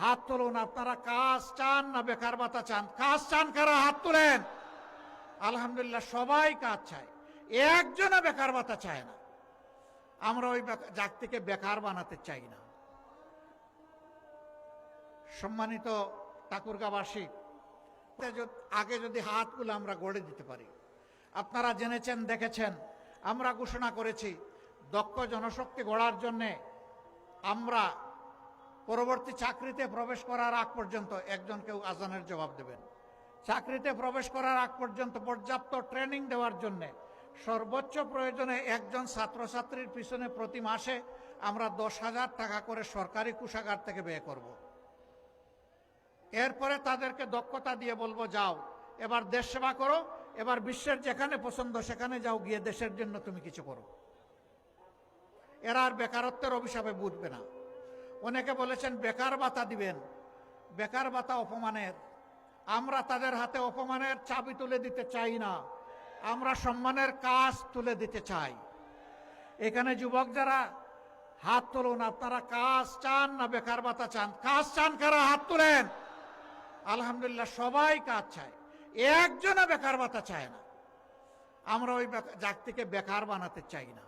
হাত তুলুন। আপনারা কাজ চান না বেকার ভাতা চান? কাজ চান কারা? হাত তুলেন। আলহামদুলিল্লাহ, সবাই কাজ চায়, একজনও বেকার ভাতা চায় না। আমরা ওই জাতিকে বেকার বানাতে চাই না। সম্মানিত ঠাকুরগাঁওবাসী, আগে যদি হাতগুলো আমরা গড়ে দিতে পারি, আপনারা জেনেছেন দেখেছেন, আমরা ঘোষণা করেছি দক্ষ জনশক্তি গড়ার জন্যে আমরা পরবর্তী চাকরিতে প্রবেশ করার আগ পর্যন্ত একজন কেউ আজানের জবাব দেবেন। চাকরিতে প্রবেশ করার আগ পর্যন্ত পর্যাপ্ত ট্রেনিং দেওয়ার জন্যে সর্বোচ্চ প্রয়োজনে একজন ছাত্রছাত্রীর পিছনে প্রতি মাসে আমরা 10,000 টাকা করে সরকারি কোষাগার থেকে ব্যয় করব। এরপরে তাদেরকে দক্ষতা দিয়ে বলবো, যাও এবার দেশ সেবা করো, এবার বিশ্বের যেখানে পছন্দ সেখানে যাও, গিয়ে দেশের জন্য তুমি কিছু করো। এরা আর বেকারত্বের অভিশাপে বুঝবে না। অনেকে বলেছেন বেকার ভাতা দিবেন, বেকার ভাতা অপমানের। আমরা তাদের হাতে অপমানের চাবি তুলে দিতে চাই না, আমরা সম্মানের কাজ তুলে দিতে চাই। এখানে যুবক যারা, হাত তুলুন। আপনারা কাজ চান না বেকার ভাতা চান? কাজ চান কারা? হাত তুলেন। আলহামদুলিল্লাহ, সবাই কাজ চায়, একজনও বেকার ভাতা চায় না। আমরা ওই জাতিকে বেকার বানাতে চাই না।